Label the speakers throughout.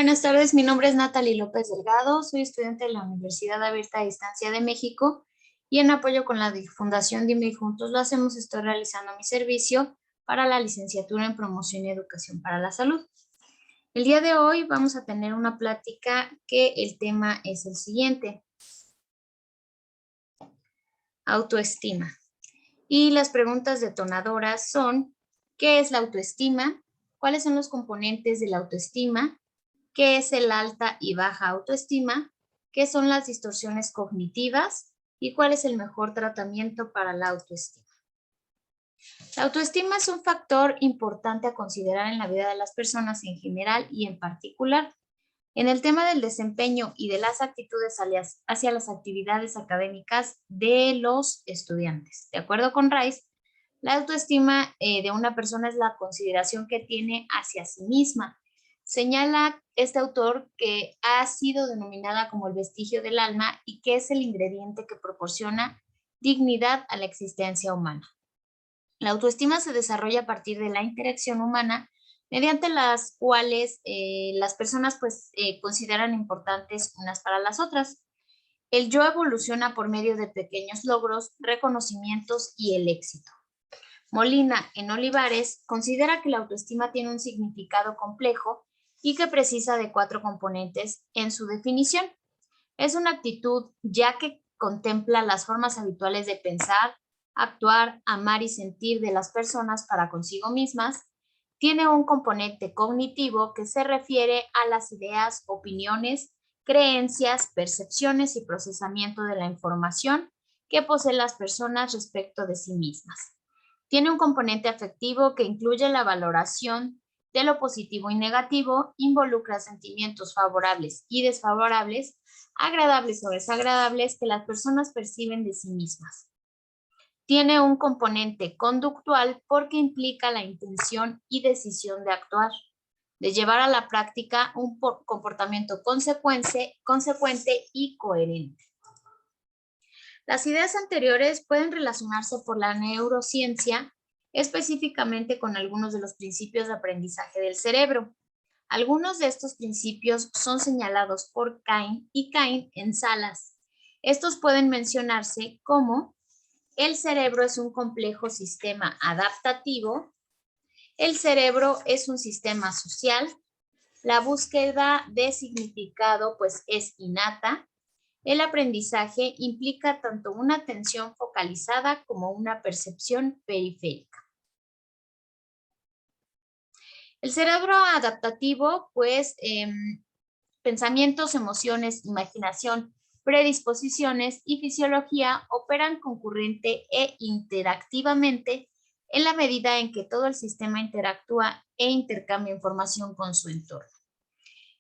Speaker 1: Buenas tardes, mi nombre es Natalie López Delgado, soy estudiante de la Universidad Abierta a Distancia de México y en apoyo con la Fundación Dime y Juntos lo hacemos, estoy realizando mi servicio para la licenciatura en Promoción y Educación para la Salud. El día de hoy vamos a tener una plática que el tema es el siguiente: autoestima. Y las preguntas detonadoras son: ¿qué es la autoestima? ¿Cuáles son los componentes de la autoestima? ¿Qué es el alta y baja autoestima? ¿Qué son las distorsiones cognitivas? ¿Y cuál es el mejor tratamiento para la autoestima? La autoestima es un factor importante a considerar en la vida de las personas en general y en particular. En el tema del desempeño y de las actitudes hacia las actividades académicas de los estudiantes. De acuerdo con Rice, la autoestima de una persona es la consideración que tiene hacia sí misma. Señala este autor que ha sido denominada como el vestigio del alma y que es el ingrediente que proporciona dignidad a la existencia humana. La autoestima se desarrolla a partir de la interacción humana, mediante las cuales las personas consideran importantes unas para las otras. El yo evoluciona por medio de pequeños logros, reconocimientos y el éxito. Molina, en Olivares, considera que la autoestima tiene un significado complejo y que precisa de 4 componentes en su definición. Es una actitud ya que contempla las formas habituales de pensar, actuar, amar y sentir de las personas para consigo mismas. Tiene un componente cognitivo que se refiere a las ideas, opiniones, creencias, percepciones y procesamiento de la información que poseen las personas respecto de sí mismas. Tiene un componente afectivo que incluye la valoración de lo positivo y negativo, involucra sentimientos favorables y desfavorables, agradables o desagradables que las personas perciben de sí mismas. Tiene un componente conductual porque implica la intención y decisión de actuar, de llevar a la práctica un comportamiento consecuente y coherente. Las ideas anteriores pueden relacionarse por la neurociencia, específicamente con algunos de los principios de aprendizaje del cerebro. Algunos de estos principios son señalados por Cain y Cain en Salas. Estos pueden mencionarse como: el cerebro es un complejo sistema adaptativo, el cerebro es un sistema social, la búsqueda de significado es innata, el aprendizaje implica tanto una atención focalizada como una percepción periférica. El cerebro adaptativo, pensamientos, emociones, imaginación, predisposiciones y fisiología operan concurrente e interactivamente en la medida en que todo el sistema interactúa e intercambia información con su entorno.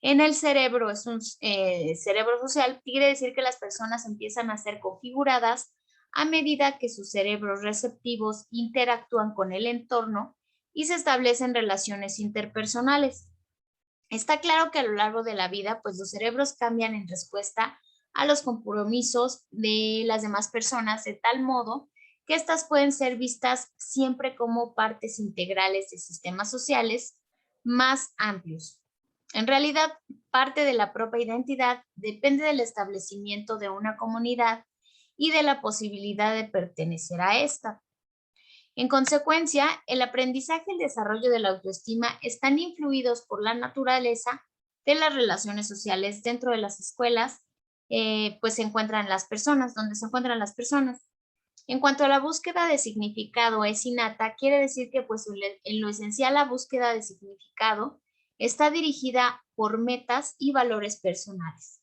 Speaker 1: En el cerebro, es un cerebro social, quiere decir que las personas empiezan a ser configuradas a medida que sus cerebros receptivos interactúan con el entorno y se establecen relaciones interpersonales. Está claro que a lo largo de la vida, los cerebros cambian en respuesta a los compromisos de las demás personas, de tal modo que estas pueden ser vistas siempre como partes integrales de sistemas sociales más amplios. En realidad, parte de la propia identidad depende del establecimiento de una comunidad y de la posibilidad de pertenecer a esta. En consecuencia, el aprendizaje y el desarrollo de la autoestima están influidos por la naturaleza de las relaciones sociales dentro de las escuelas, se encuentran las personas, donde se encuentran las personas. En cuanto a la búsqueda de significado es innata, quiere decir que en lo esencial la búsqueda de significado está dirigida por metas y valores personales.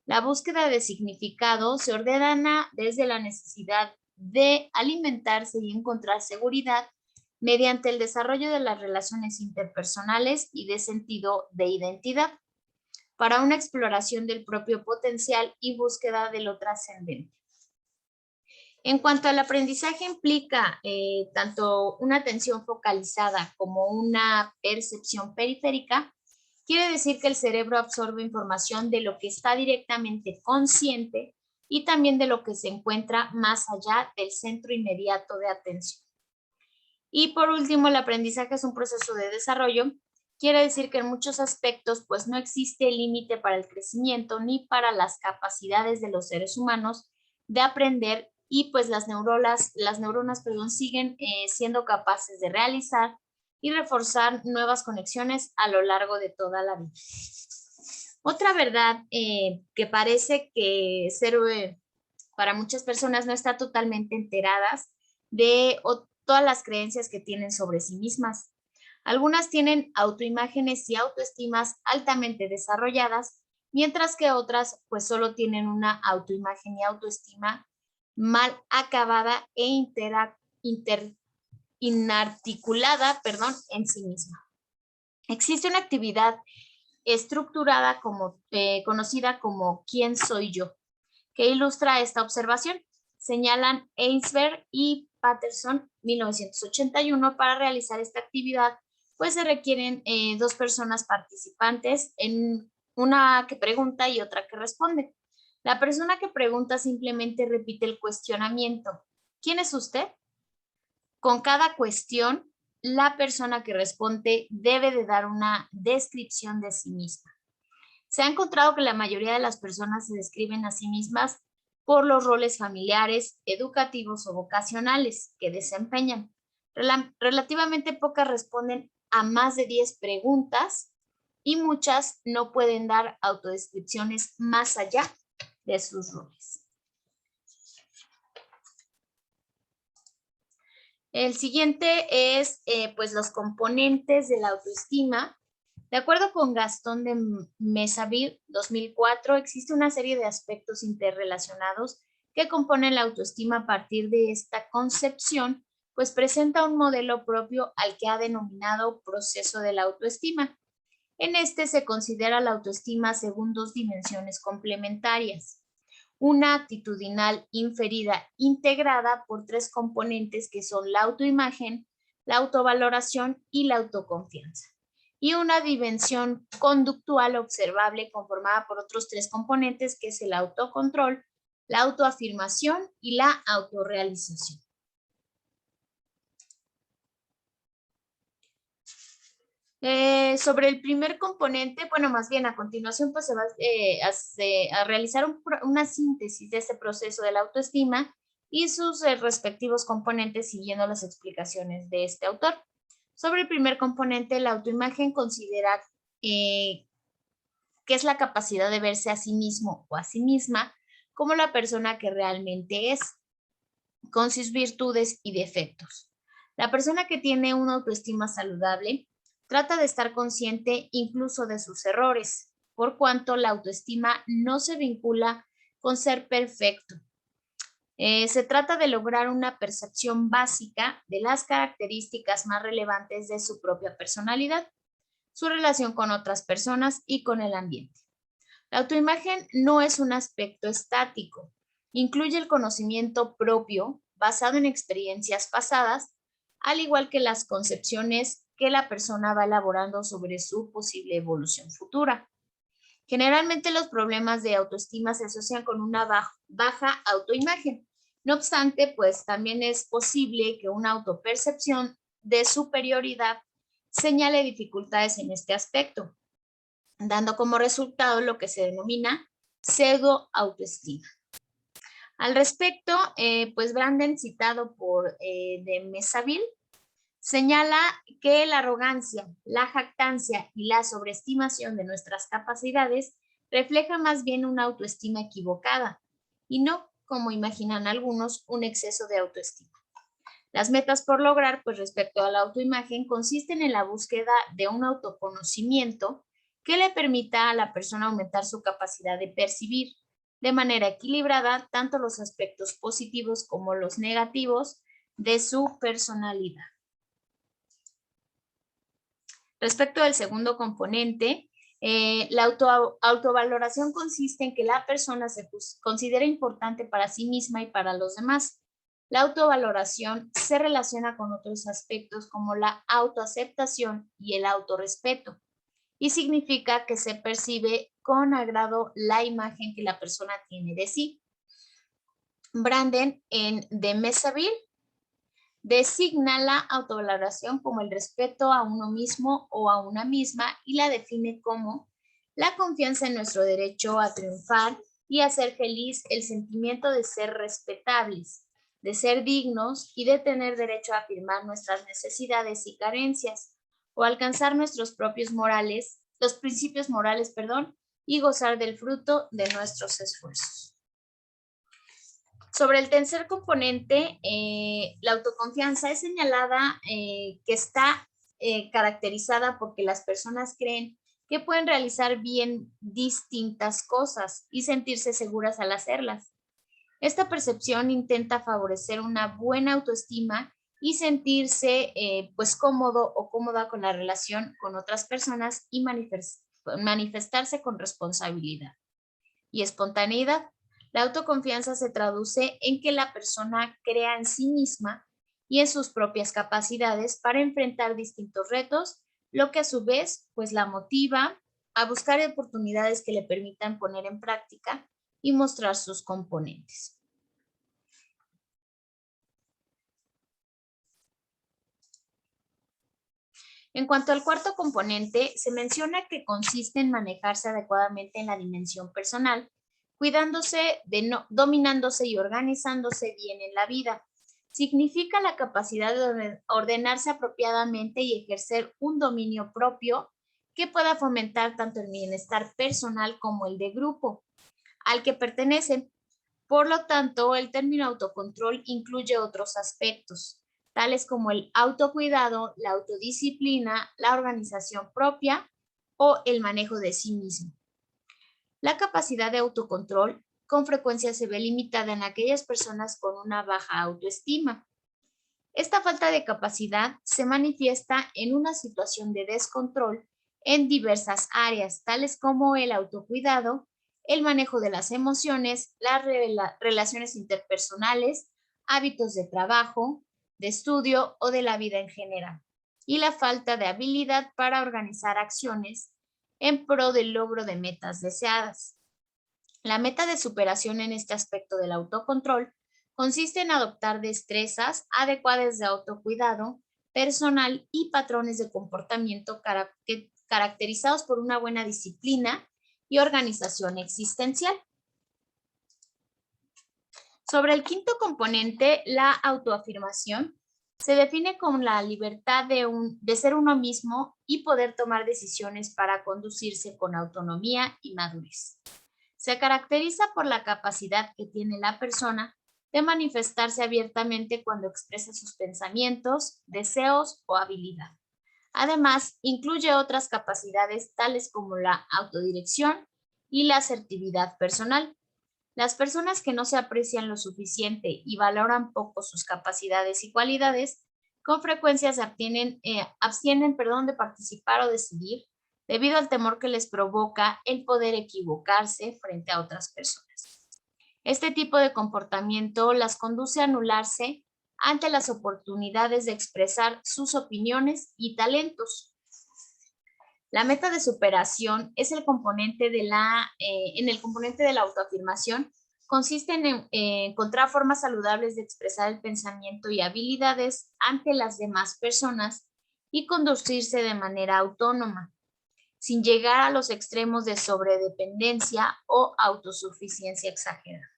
Speaker 1: La búsqueda de significado se ordena desde la necesidad de alimentarse y encontrar seguridad mediante el desarrollo de las relaciones interpersonales y de sentido de identidad, para una exploración del propio potencial y búsqueda de lo trascendente. En cuanto al aprendizaje, implica tanto una atención focalizada como una percepción periférica. Quiere decir que el cerebro absorbe información de lo que está directamente consciente y también de lo que se encuentra más allá del centro inmediato de atención. Y por último, el aprendizaje es un proceso de desarrollo Quiere decir que en muchos aspectos pues no existe límite para el crecimiento ni para las capacidades de los seres humanos de aprender y pues las neuronas, perdón, siguen siendo capaces de realizar y reforzar nuevas conexiones a lo largo de toda la vida. Otra verdad que parece que ser para muchas personas no está totalmente enteradas de todas las creencias que tienen sobre sí mismas. Algunas tienen autoimágenes y autoestimas altamente desarrolladas, mientras que otras pues solo tienen una autoimagen y autoestima mal acabada e inarticulada, en sí misma. Existe una actividad estructurada conocida como ¿quién soy yo?, que ilustra esta observación. Señalan Ainsberg y Patterson, 1981, para realizar esta actividad, pues se requieren dos personas participantes, en una que pregunta y otra que responde. La persona que pregunta simplemente repite el cuestionamiento. ¿Quién es usted? Con cada cuestión, la persona que responde debe de dar una descripción de sí misma. Se ha encontrado que la mayoría de las personas se describen a sí mismas por los roles familiares, educativos o vocacionales que desempeñan. Relativamente pocas responden a más de 10 preguntas y muchas no pueden dar autodescripciones más allá de sus roles. El siguiente es pues los componentes de la autoestima. De acuerdo con Gastón de Mesaville, 2004, existe una serie de aspectos interrelacionados que componen la autoestima. A partir de esta concepción, pues presenta un modelo propio al que ha denominado proceso de la autoestima. En este se considera la autoestima según dos dimensiones complementarias: una actitudinal inferida integrada por tres componentes que son la autoimagen, la autovaloración y la autoconfianza, y una dimensión conductual observable conformada por otros tres componentes que es el autocontrol, la autoafirmación y la autorrealización. Sobre el primer componente, bueno, más bien a continuación pues se va a realizar una síntesis de este proceso de la autoestima y sus respectivos componentes siguiendo las explicaciones de este autor. Sobre el primer componente, la autoimagen considera que es la capacidad de verse a sí mismo o a sí misma como la persona que realmente es, con sus virtudes y defectos. La persona que tiene una autoestima saludable trata de estar consciente incluso de sus errores, por cuanto la autoestima no se vincula con ser perfecto. Se trata de lograr una percepción básica de las características más relevantes de su propia personalidad, su relación con otras personas y con el ambiente. La autoimagen no es un aspecto estático, incluye el conocimiento propio basado en experiencias pasadas, al igual que las concepciones que la persona va elaborando sobre su posible evolución futura. Generalmente los problemas de autoestima se asocian con una baja autoimagen. No obstante, pues también es posible que una autopercepción de superioridad señale dificultades en este aspecto, dando como resultado lo que se denomina pseudo-autoestima. Al respecto, pues Branden, citado por de Mesaville, señala que la arrogancia, la jactancia y la sobreestimación de nuestras capacidades refleja más bien una autoestima equivocada y no, como imaginan algunos, un exceso de autoestima. Las metas por lograr, pues respecto a la autoimagen, consisten en la búsqueda de un autoconocimiento que le permita a la persona aumentar su capacidad de percibir de manera equilibrada tanto los aspectos positivos como los negativos de su personalidad. Respecto del segundo componente, la autovaloración consiste en que la persona se considera importante para sí misma y para los demás. La autovaloración se relaciona con otros aspectos como la autoaceptación y el autorrespeto, y significa que se percibe con agrado la imagen que la persona tiene de sí. Branden, en de Mesaville, Designa la autovaloración como el respeto a uno mismo o a una misma y la define como la confianza en nuestro derecho a triunfar y a ser feliz, el sentimiento de ser respetables, de ser dignos y de tener derecho a afirmar nuestras necesidades y carencias o alcanzar nuestros propios morales, los principios morales, y gozar del fruto de nuestros esfuerzos. Sobre el tercer componente, la autoconfianza es señalada que está caracterizada porque las personas creen que pueden realizar bien distintas cosas y sentirse seguras al hacerlas. Esta percepción intenta favorecer una buena autoestima y sentirse pues cómodo o cómoda con la relación con otras personas y manifestarse con responsabilidad y espontaneidad. La autoconfianza se traduce en que la persona crea en sí misma y en sus propias capacidades para enfrentar distintos retos, lo que a su vez pues la motiva a buscar oportunidades que le permitan poner en práctica y mostrar sus componentes. En cuanto al cuarto componente, se menciona que consiste en manejarse adecuadamente en la dimensión personal, cuidándose, dominándose y organizándose bien en la vida. Significa la capacidad de ordenarse apropiadamente y ejercer un dominio propio que pueda fomentar tanto el bienestar personal como el de grupo al que pertenecen. Por lo tanto, el término autocontrol incluye otros aspectos, tales como el autocuidado, la autodisciplina, la organización propia o el manejo de sí mismo. La capacidad de autocontrol con frecuencia se ve limitada en aquellas personas con una baja autoestima. Esta falta de capacidad se manifiesta en una situación de descontrol en diversas áreas, tales como el autocuidado, el manejo de las emociones, las relaciones interpersonales, hábitos de trabajo, de estudio o de la vida en general, y la falta de habilidad para organizar acciones en pro del logro de metas deseadas. La meta de superación en este aspecto del autocontrol consiste en adoptar destrezas adecuadas de autocuidado personal y patrones de comportamiento caracterizados por una buena disciplina y organización existencial. Sobre el quinto componente, la autoafirmación, se define como la libertad de ser uno mismo y poder tomar decisiones para conducirse con autonomía y madurez. Se caracteriza por la capacidad que tiene la persona de manifestarse abiertamente cuando expresa sus pensamientos, deseos o habilidad. Además, incluye otras capacidades tales como la autodirección y la asertividad personal. Las personas que no se aprecian lo suficiente y valoran poco sus capacidades y cualidades, con frecuencia se abstienen de participar o decidir debido al temor que les provoca el poder equivocarse frente a otras personas. Este tipo de comportamiento las conduce a anularse ante las oportunidades de expresar sus opiniones y talentos. La meta de superación es el componente en el componente de la autoafirmación. Consiste en encontrar formas saludables de expresar el pensamiento y habilidades ante las demás personas y conducirse de manera autónoma, sin llegar a los extremos de sobredependencia o autosuficiencia exagerada.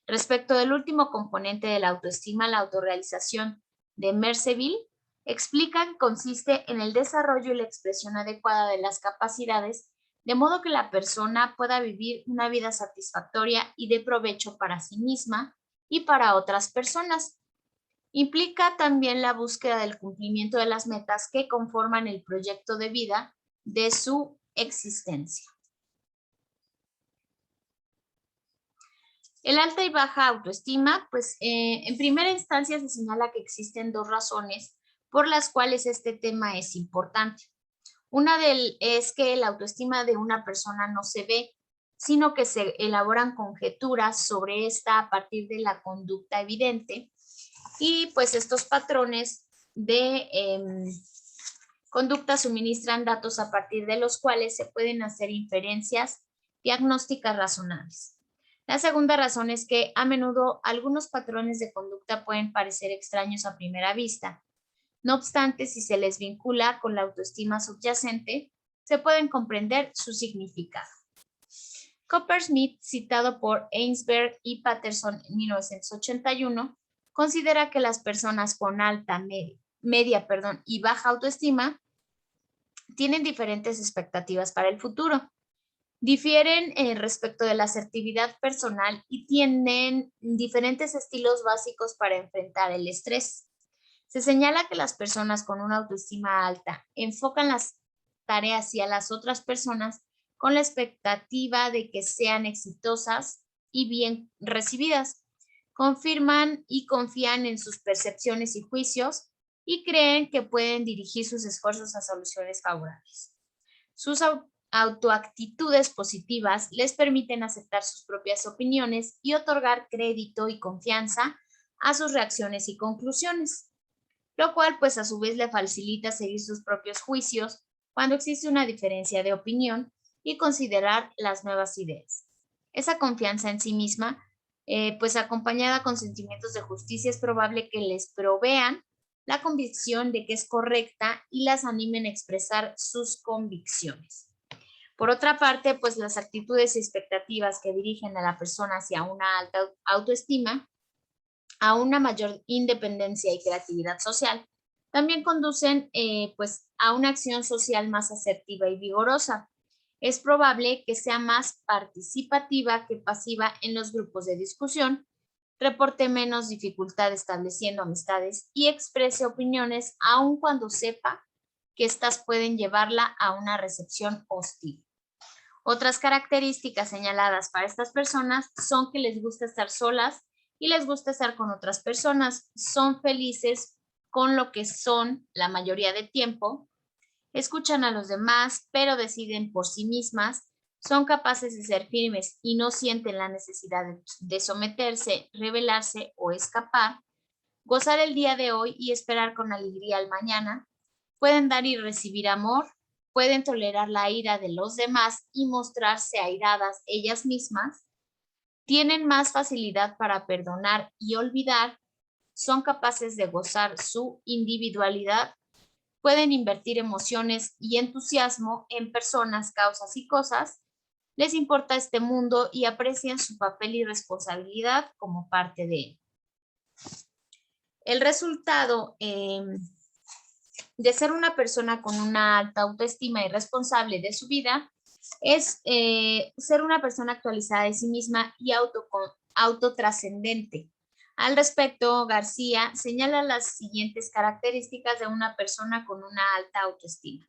Speaker 1: Respecto del último componente de la autoestima, la autorrealización de Merceville, explica que consiste en el desarrollo y la expresión adecuada de las capacidades, de modo que la persona pueda vivir una vida satisfactoria y de provecho para sí misma y para otras personas. Implica también la búsqueda del cumplimiento de las metas que conforman el proyecto de vida de su existencia. El alta y baja autoestima, pues en primera instancia se señala que existen dos razones por las cuales este tema es importante. Una es que la autoestima de una persona no se ve, sino que se elaboran conjeturas sobre esta a partir de la conducta evidente y pues estos patrones de conducta suministran datos a partir de los cuales se pueden hacer inferencias diagnósticas razonables. La segunda razón es que a menudo algunos patrones de conducta pueden parecer extraños a primera vista. No obstante, si se les vincula con la autoestima subyacente, se pueden comprender su significado. Coppersmith, citado por Ainsberg y Patterson en 1981, considera que las personas con alta, media y baja autoestima tienen diferentes expectativas para el futuro. Difieren respecto de la asertividad personal y tienen diferentes estilos básicos para enfrentar el estrés. Se señala que las personas con una autoestima alta enfocan las tareas hacia las otras personas con la expectativa de que sean exitosas y bien recibidas. Confirman y confían en sus percepciones y juicios y creen que pueden dirigir sus esfuerzos a soluciones favorables. Sus autoactitudes positivas les permiten aceptar sus propias opiniones y otorgar crédito y confianza a sus reacciones y conclusiones, lo cual pues a su vez le facilita seguir sus propios juicios cuando existe una diferencia de opinión y considerar las nuevas ideas. Esa confianza en sí misma, pues acompañada con sentimientos de justicia, es probable que les provean la convicción de que es correcta y las animen a expresar sus convicciones. Por otra parte, pues las actitudes y expectativas que dirigen a la persona hacia una alta autoestima, a una mayor independencia y creatividad social, también conducen pues a una acción social más asertiva y vigorosa. Es probable que sea más participativa que pasiva en los grupos de discusión, reporte menos dificultad estableciendo amistades y exprese opiniones aun cuando sepa que éstas pueden llevarla a una recepción hostil. Otras características señaladas para estas personas son que les gusta estar solas y les gusta estar con otras personas. Son felices con lo que son la mayoría de tiempo, escuchan a los demás, pero deciden por sí mismas, son capaces de ser firmes y no sienten la necesidad de someterse, rebelarse o escapar, gozar el día de hoy y esperar con alegría al mañana, pueden dar y recibir amor, pueden tolerar la ira de los demás y mostrarse airadas ellas mismas, tienen más facilidad para perdonar y olvidar, son capaces de gozar su individualidad, pueden invertir emociones y entusiasmo en personas, causas y cosas, les importa este mundo y aprecian su papel y responsabilidad como parte de él. El resultado de ser una persona con una alta autoestima y responsable de su vida es ser una persona actualizada de sí misma y autotrascendente. Al respecto, García señala las siguientes características de una persona con una alta autoestima.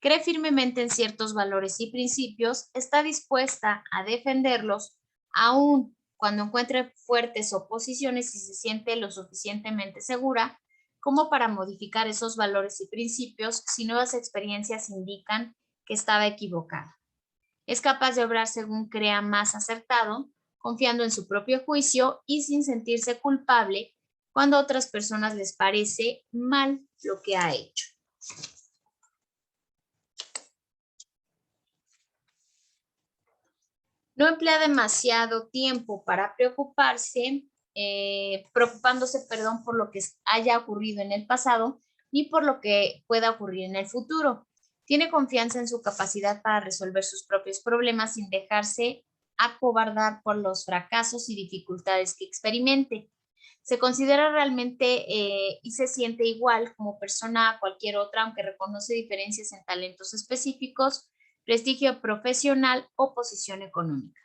Speaker 1: Cree firmemente en ciertos valores y principios, está dispuesta a defenderlos, aun cuando encuentre fuertes oposiciones y se siente lo suficientemente segura como para modificar esos valores y principios si nuevas experiencias indican que estaba equivocada. Es capaz de obrar según crea más acertado, confiando en su propio juicio y sin sentirse culpable cuando a otras personas les parece mal lo que ha hecho. No emplea demasiado tiempo para preocupándose, por lo que haya ocurrido en el pasado ni por lo que pueda ocurrir en el futuro. Tiene confianza en su capacidad para resolver sus propios problemas sin dejarse acobardar por los fracasos y dificultades que experimente. Se considera realmente y se siente igual como persona a cualquier otra, aunque reconoce diferencias en talentos específicos, prestigio profesional o posición económica.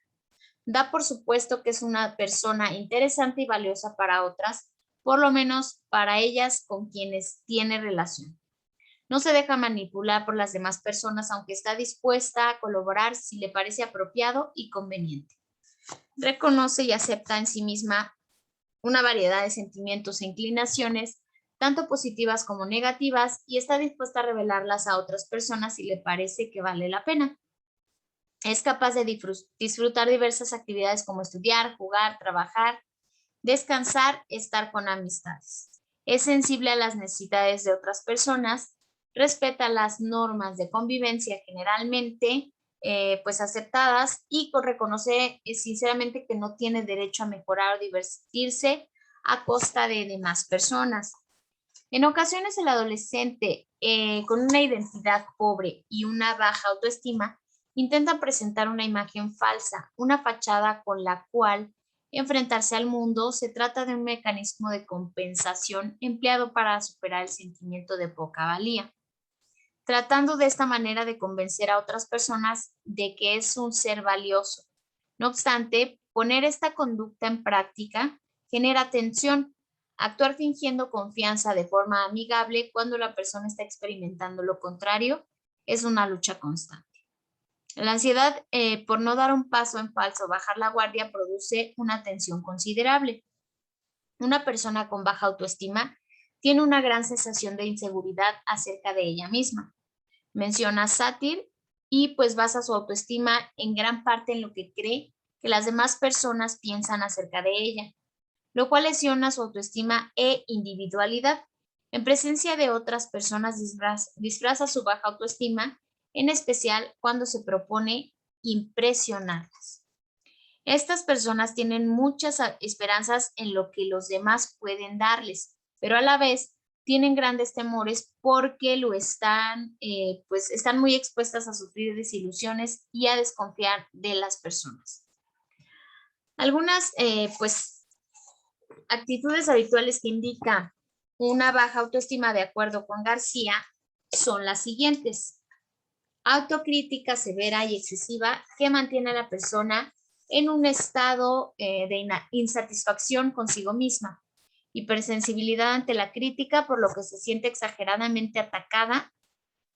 Speaker 1: Da por supuesto que es una persona interesante y valiosa para otras, por lo menos para ellas con quienes tiene relación. No se deja manipular por las demás personas, aunque está dispuesta a colaborar si le parece apropiado y conveniente. Reconoce y acepta en sí misma una variedad de sentimientos e inclinaciones, tanto positivas como negativas, y está dispuesta a revelarlas a otras personas si le parece que vale la pena. Es capaz de disfrutar diversas actividades como estudiar, jugar, trabajar, descansar, estar con amistades. Es sensible a las necesidades de otras personas, respeta las normas de convivencia generalmente, pues aceptadas y reconoce sinceramente que no tiene derecho a mejorar o divertirse a costa de demás personas. En ocasiones el adolescente con una identidad pobre y una baja autoestima intenta presentar una imagen falsa, una fachada con la cual enfrentarse al mundo. Se trata de un mecanismo de compensación empleado para superar el sentimiento de poca valía, tratando de esta manera de convencer a otras personas de que es un ser valioso. No obstante, poner esta conducta en práctica genera tensión. Actuar fingiendo confianza de forma amigable cuando la persona está experimentando lo contrario es una lucha constante. La ansiedad por no dar un paso en falso o bajar la guardia produce una tensión considerable. Una persona con baja autoestima tiene una gran sensación de inseguridad acerca de ella misma. Menciona Satir y pues basa su autoestima en gran parte en lo que cree que las demás personas piensan acerca de ella, lo cual lesiona su autoestima e individualidad. En presencia de otras personas disfraza su baja autoestima, en especial cuando se propone impresionarlas. Estas personas tienen muchas esperanzas en lo que los demás pueden darles, pero a la vez tienen grandes temores porque pues están muy expuestas a sufrir desilusiones y a desconfiar de las personas. Algunas, pues, actitudes habituales que indican una baja autoestima, de acuerdo con García, son las siguientes: autocrítica severa y excesiva que mantiene a la persona en un estado de insatisfacción consigo misma, hipersensibilidad ante la crítica, por lo que se siente exageradamente atacada,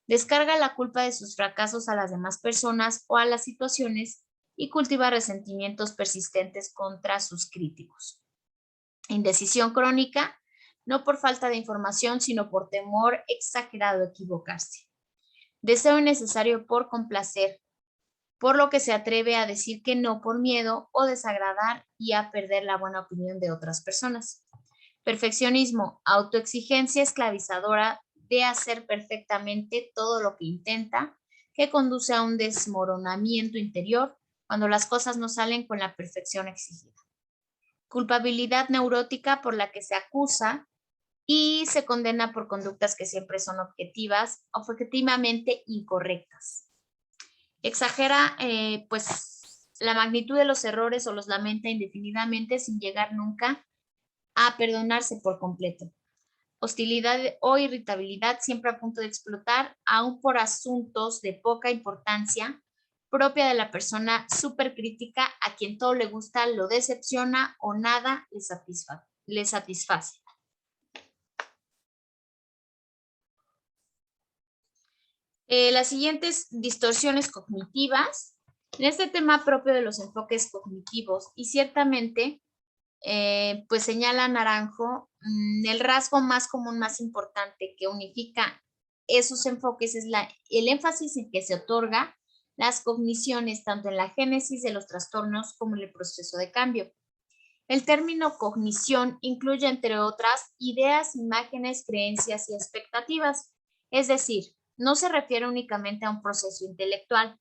Speaker 1: descarga la culpa de sus fracasos a las demás personas o a las situaciones y cultiva resentimientos persistentes contra sus críticos. Indecisión crónica, no por falta de información, sino por temor exagerado a equivocarse. Deseo innecesario por complacer, por lo que se atreve a decir que no por miedo o desagradar y a perder la buena opinión de otras personas. Perfeccionismo, autoexigencia esclavizadora de hacer perfectamente todo lo que intenta, que conduce a un desmoronamiento interior cuando las cosas no salen con la perfección exigida. Culpabilidad neurótica por la que se acusa y se condena por conductas que siempre son objetivamente incorrectas. Exagera pues la magnitud de los errores o los lamenta indefinidamente sin llegar nunca a perdonarse por completo. Hostilidad o irritabilidad siempre a punto de explotar, aún por asuntos de poca importancia, propia de la persona supercrítica a quien todo le gusta, lo decepciona o nada le satisface. Las siguientes distorsiones cognitivas. En este tema propio de los enfoques cognitivos y ciertamente pues señala Naranjo, el rasgo más común, más importante que unifica esos enfoques es el énfasis en que se otorga las cogniciones tanto en la génesis de los trastornos como en el proceso de cambio. El término cognición incluye, entre otras, ideas, imágenes, creencias y expectativas, es decir, no se refiere únicamente a un proceso intelectual,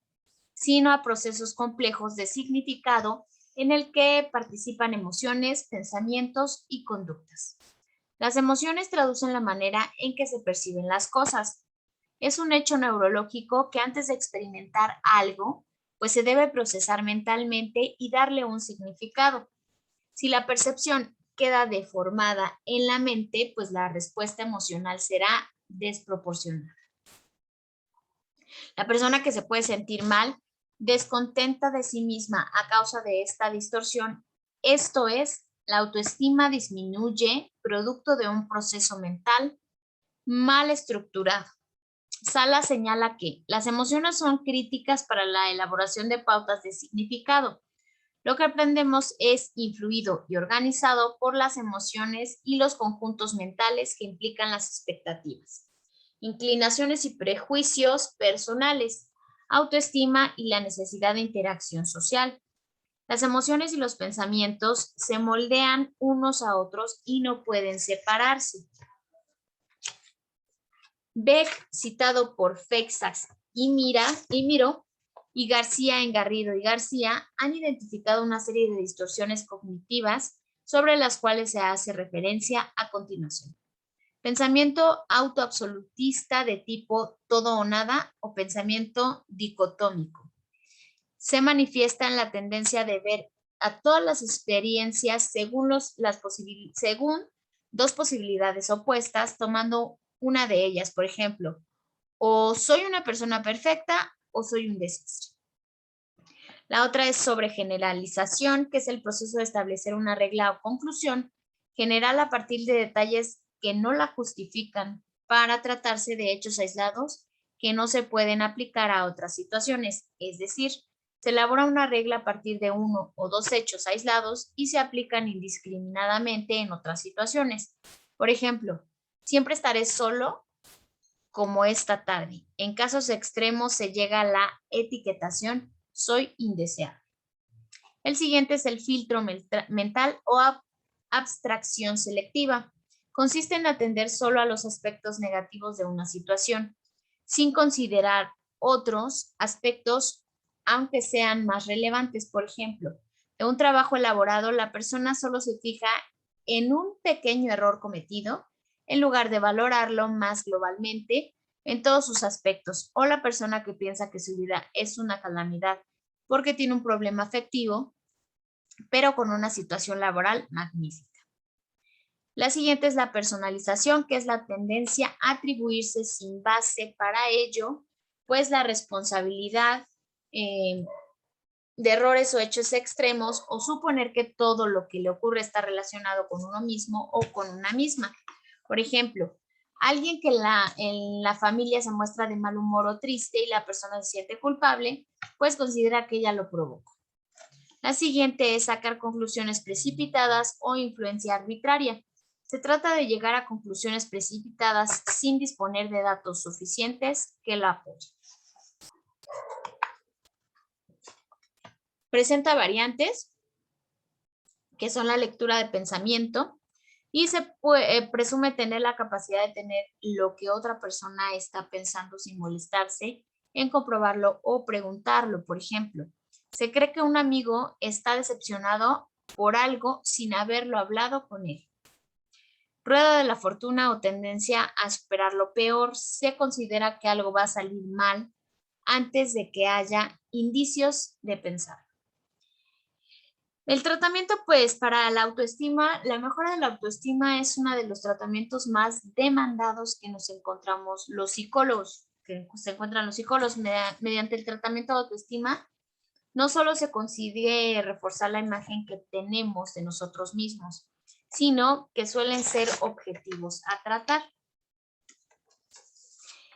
Speaker 1: sino a procesos complejos de significado en el que participan emociones, pensamientos y conductas. Las emociones traducen la manera en que se perciben las cosas. Es un hecho neurológico que antes de experimentar algo, pues se debe procesar mentalmente y darle un significado. Si la percepción queda deformada en la mente, pues la respuesta emocional será desproporcionada. La persona que se puede sentir mal, descontenta de sí misma a causa de esta distorsión, esto es, la autoestima disminuye producto de un proceso mental mal estructurado. Sala señala que las emociones son críticas para la elaboración de pautas de significado. Lo que aprendemos es influido y organizado por las emociones y los conjuntos mentales que implican las expectativas, inclinaciones y prejuicios personales, autoestima y la necesidad de interacción social. Las emociones y los pensamientos se moldean unos a otros y no pueden separarse. Beck, citado por Feixas y Miró, y García en Garrido y García han identificado una serie de distorsiones cognitivas sobre las cuales se hace referencia a continuación. Pensamiento autoabsolutista de tipo todo o nada o pensamiento dicotómico. Se manifiesta en la tendencia de ver a todas las experiencias según dos posibilidades opuestas, tomando una de ellas, por ejemplo, o soy una persona perfecta o soy un desastre. La otra es sobregeneralización, que es el proceso de establecer una regla o conclusión general a partir de detalles que no la justifican para tratarse de hechos aislados que no se pueden aplicar a otras situaciones. Es decir, se elabora una regla a partir de uno o dos hechos aislados y se aplican indiscriminadamente en otras situaciones. Por ejemplo, siempre estaré solo como esta tarde. En casos extremos se llega a la etiquetación soy indeseable. El siguiente es el filtro mental o abstracción selectiva. Consiste en atender solo a los aspectos negativos de una situación, sin considerar otros aspectos, aunque sean más relevantes. Por ejemplo, en un trabajo elaborado, la persona solo se fija en un pequeño error cometido, en lugar de valorarlo más globalmente en todos sus aspectos. O la persona que piensa que su vida es una calamidad porque tiene un problema afectivo, pero con una situación laboral magnífica. La siguiente es la personalización, que es la tendencia a atribuirse sin base para ello, pues la responsabilidad de errores o hechos extremos o suponer que todo lo que le ocurre está relacionado con uno mismo o con una misma. Por ejemplo, alguien que en la familia se muestra de mal humor o triste y la persona se siente culpable, pues considera que ella lo provocó. La siguiente es sacar conclusiones precipitadas o influencia arbitraria. Se trata de llegar a conclusiones precipitadas sin disponer de datos suficientes que la apoyen. Presenta variantes, que son la lectura de pensamiento, y se presume tener la capacidad de tener lo que otra persona está pensando sin molestarse en comprobarlo o preguntarlo. Por ejemplo, se cree que un amigo está decepcionado por algo sin haberlo hablado con él. Rueda de la fortuna o tendencia a superar lo peor. Se considera que algo va a salir mal antes de que haya indicios de pensar. El tratamiento, pues, para la autoestima, la mejora de la autoestima es uno de los tratamientos más demandados que nos encontramos los psicólogos, mediante el tratamiento de autoestima. No solo se consigue reforzar la imagen que tenemos de nosotros mismos, sino que suelen ser objetivos a tratar.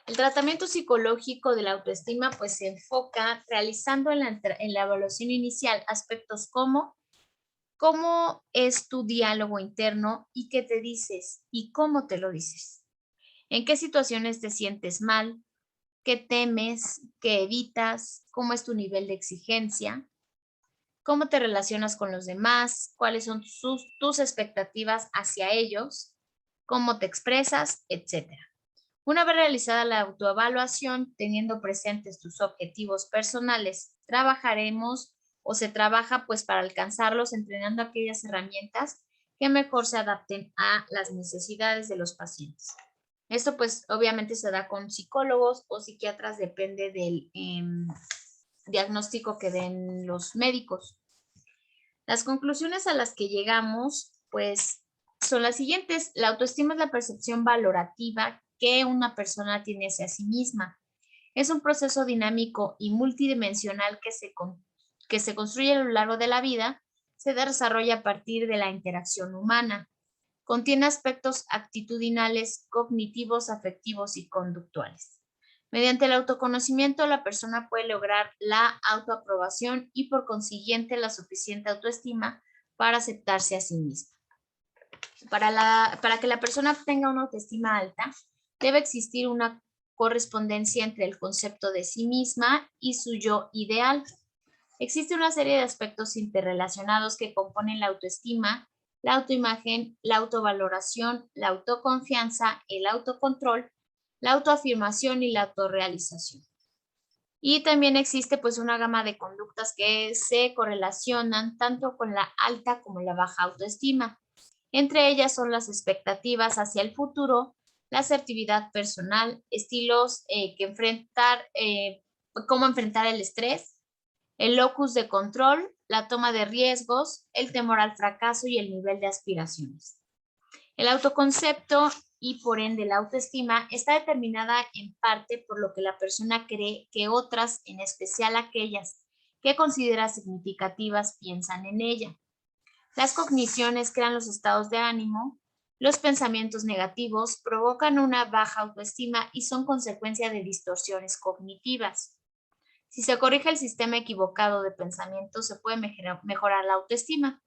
Speaker 1: El tratamiento psicológico de la autoestima pues se enfoca realizando en la evaluación inicial aspectos como cómo es tu diálogo interno y qué te dices y cómo te lo dices. En qué situaciones te sientes mal, qué temes, qué evitas, cómo es tu nivel de exigencia, cómo te relacionas con los demás, cuáles son tus expectativas hacia ellos, cómo te expresas, etc. Una vez realizada la autoevaluación, teniendo presentes tus objetivos personales, trabajaremos o se trabaja pues para alcanzarlos entrenando aquellas herramientas que mejor se adapten a las necesidades de los pacientes. Esto pues obviamente se da con psicólogos o psiquiatras, depende del diagnóstico que den los médicos. Las conclusiones a las que llegamos pues son las siguientes. La autoestima es la percepción valorativa que una persona tiene hacia sí misma. Es un proceso dinámico y multidimensional que se construye a lo largo de la vida, se desarrolla a partir de la interacción humana. Contiene aspectos actitudinales, cognitivos, afectivos y conductuales. Mediante el autoconocimiento, la persona puede lograr la autoaprobación y por consiguiente la suficiente autoestima para aceptarse a sí misma. Para que la persona tenga una autoestima alta, debe existir una correspondencia entre el concepto de sí misma y su yo ideal. Existe una serie de aspectos interrelacionados que componen la autoestima, la autoimagen, la autovaloración, la autoconfianza, el autocontrol, la autoafirmación y la autorrealización. Y también existe pues una gama de conductas que se correlacionan tanto con la alta como la baja autoestima. Entre ellas son las expectativas hacia el futuro, la asertividad personal, estilos cómo enfrentar el estrés, el locus de control, la toma de riesgos, el temor al fracaso y el nivel de aspiraciones. El autoconcepto y por ende la autoestima está determinada en parte por lo que la persona cree que otras, en especial aquellas que considera significativas, piensan en ella. Las cogniciones crean los estados de ánimo, los pensamientos negativos provocan una baja autoestima y son consecuencia de distorsiones cognitivas. Si se corrige el sistema equivocado de pensamiento, se puede mejorar la autoestima.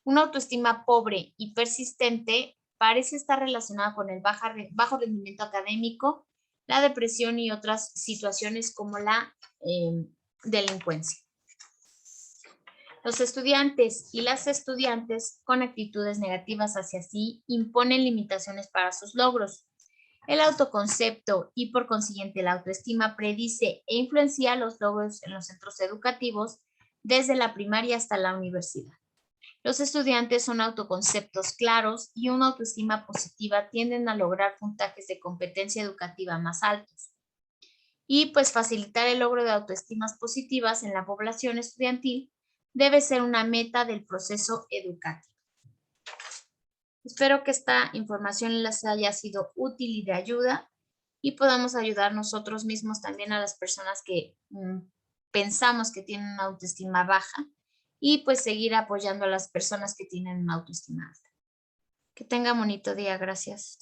Speaker 1: Una autoestima pobre y persistente parece estar relacionada con el bajo rendimiento académico, la depresión y otras situaciones como la delincuencia. Los estudiantes y las estudiantes con actitudes negativas hacia sí imponen limitaciones para sus logros. El autoconcepto y por consiguiente la autoestima predice e influencia los logros en los centros educativos desde la primaria hasta la universidad. Los estudiantes son autoconceptos claros y una autoestima positiva tienden a lograr puntajes de competencia educativa más altos. Y pues facilitar el logro de autoestimas positivas en la población estudiantil debe ser una meta del proceso educativo. Espero que esta información les haya sido útil y de ayuda y podamos ayudar nosotros mismos también a las personas que pensamos que tienen una autoestima baja y pues seguir apoyando a las personas que tienen una autoestima alta. Que tengan bonito día. Gracias.